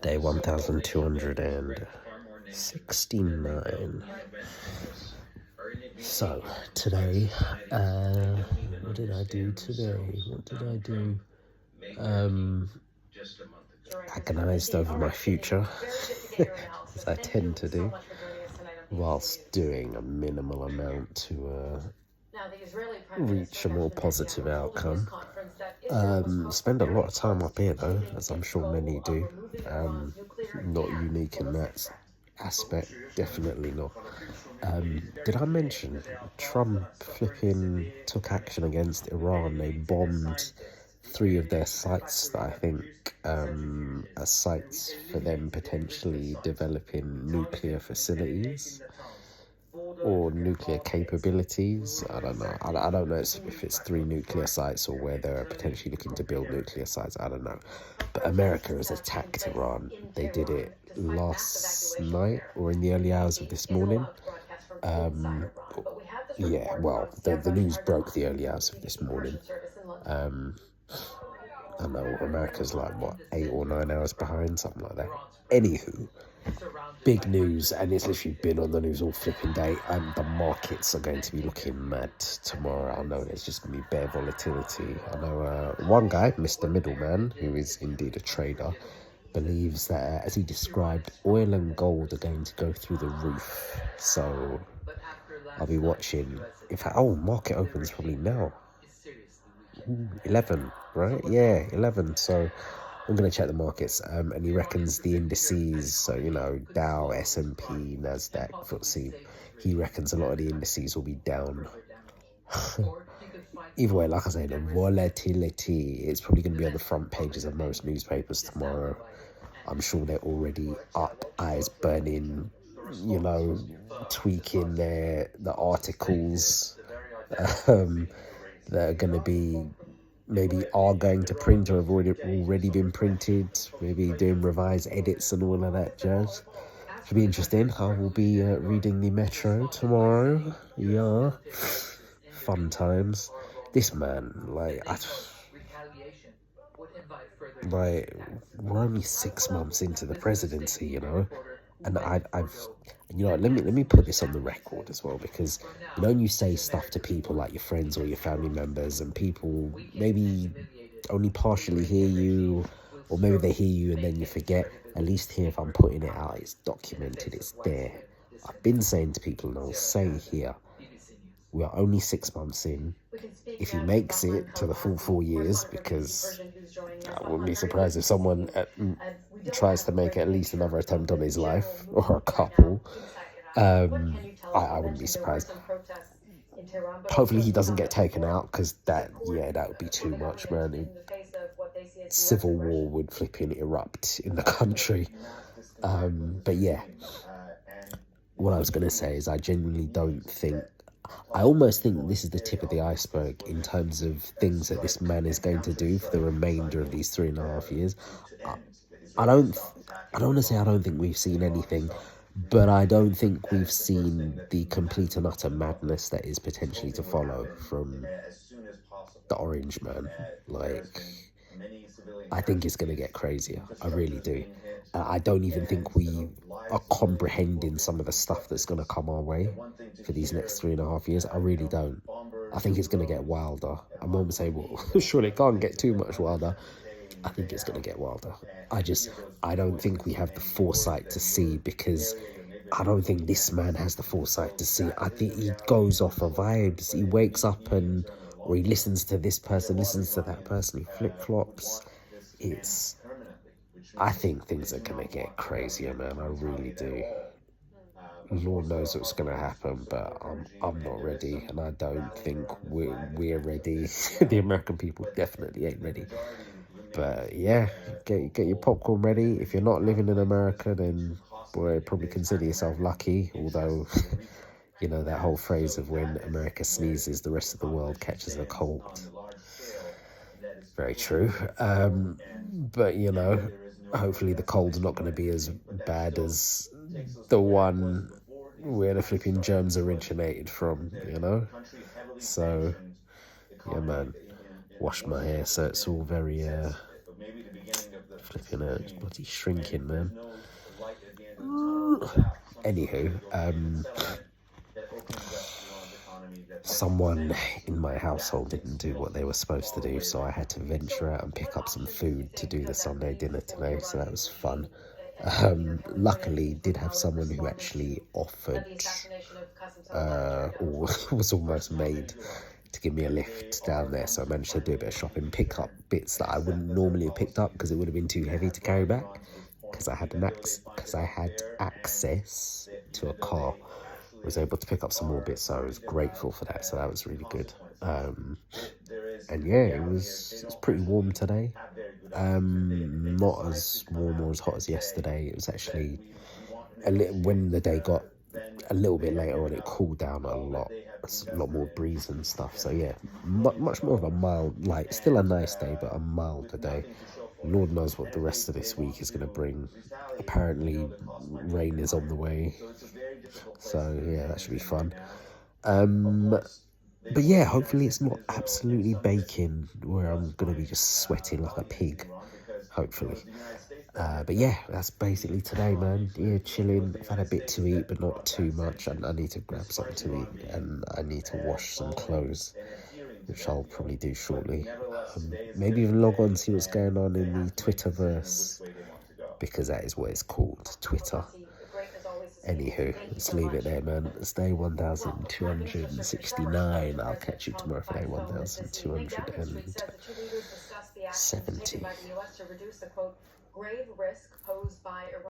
Day 1269. So, today, what did I do today? What did I do? Agonized over my future, as I tend to do, whilst doing a minimal amount to reach a more positive outcome. Spend a lot of time up here though, as I'm sure many do. Not unique in that aspect, definitely not. Did I mention Trump flipping took action against Iran? They bombed 3 of their sites that I think are sites for them potentially developing nuclear facilities or nuclear capabilities. I don't know. I don't know if it's 3 nuclear sites or where they're potentially looking to build nuclear sites. I don't know. But America has attacked Iran. They did it last night or in the early hours of this morning. Yeah, well, the news broke the early hours of this morning. I know America's like, what, 8 or 9 hours behind, something like that. Anywho, big news, and it's literally been on the news all flipping day, and the markets are going to be looking mad tomorrow. I know there's just going to be bare volatility. I know one guy, Mr. Middleman, who is indeed a trader, believes that, as he described, oil and gold are going to go through the roof. So I'll be watching. In fact, market opens probably now. 11, right? Yeah, 11. So I'm going to check the markets. And he reckons the indices, so, Dow, S&P, NASDAQ, FTSE, he reckons a lot of the indices will be down. Either way, like I say, the volatility is probably going to be on the front pages of most newspapers tomorrow. I'm sure they're already up, eyes burning, tweaking the articles that are going to be, maybe are going to print or have already been printed, maybe doing revised edits and all of that jazz. Should be interesting. I will be reading the Metro tomorrow. Yeah, fun times. This man, we're only 6 months into the presidency, and I've let me put this on the record as well, because when you say stuff to people like your friends or your family members, and people maybe only partially hear you, or maybe they hear you and then you forget, at least here, if I'm putting it out, it's documented, it's there. I've been saying to people, and I'll say here, we are only 6 months in. If he makes it to the full 4 years, because I wouldn't be surprised if someone tries to make at least another attempt on his life, or a couple. I wouldn't be surprised. Hopefully he doesn't get taken out, because that would be too much, man. Civil war would flipping erupt in the country. But yeah, what I was going to say is I genuinely don't think, I almost think this is the tip of the iceberg in terms of things that this man is going to do for the remainder of these 3.5 years. I don't want to say I don't think we've seen anything, but I don't think we've seen the complete and utter madness that is potentially to follow from the Orange Man. I think it's going to get crazier. I really do. I don't even think we are comprehending some of the stuff that's going to come our way for these next 3.5 years. I really don't. I think it's going to get wilder. I'm going to say, well, surely it can't get too much wilder. I think it's going to get wilder. I don't think we have the foresight to see, because I don't think this man has the foresight to see. I think he goes off of vibes. He wakes up or he listens to this person, listens to that person, he flip-flops. I think things are going to get crazier, man. I really do. Lord knows what's going to happen, but I'm not ready, and I don't think we're ready. The American people definitely ain't ready. But yeah, get your popcorn ready. If you're not living in America, then boy, probably consider yourself lucky. Although, that whole phrase of when America sneezes, the rest of the world catches a cold. Very true. But hopefully the cold's not going to be as bad as the one where the flipping germs originated from. So yeah, man. wash my hair, so it's all very flipping out, bloody shrinking, man. Anywho, someone in my household didn't do what they were supposed to do, so I had to venture out and pick up some food to do the Sunday dinner today, so that was fun. Luckily, did have someone who actually offered, or was almost made to give me a lift down there, so I managed to do a bit of shopping, pick up bits that I wouldn't normally have picked up because it would have been too heavy to carry back, because I had access to a car. I was able to pick up some more bits, so I was grateful for that, so that was really good. And yeah, it was pretty warm today. Not as warm or as hot as yesterday. It was actually a little, when the day got a little bit later on, it cooled down a lot. It's a lot more breeze and stuff. So yeah, much more of a mild, like still a nice day, but a milder day. Lord knows what the rest of this week is going to bring. Apparently, rain is on the way. So yeah, that should be fun. But yeah, hopefully it's not absolutely baking where I'm going to be just sweating like a pig. Hopefully. But yeah, that's basically today, man. Yeah, chilling. I've had a bit to eat, but not too much. And I need to grab something to eat, and I need to wash some clothes, which I'll probably do shortly. Maybe even log on and see what's going on in the Twitterverse, because that is what it's called, Twitter. Anywho, let's leave it there, man. It's day 1269. I'll catch you tomorrow for day 1270.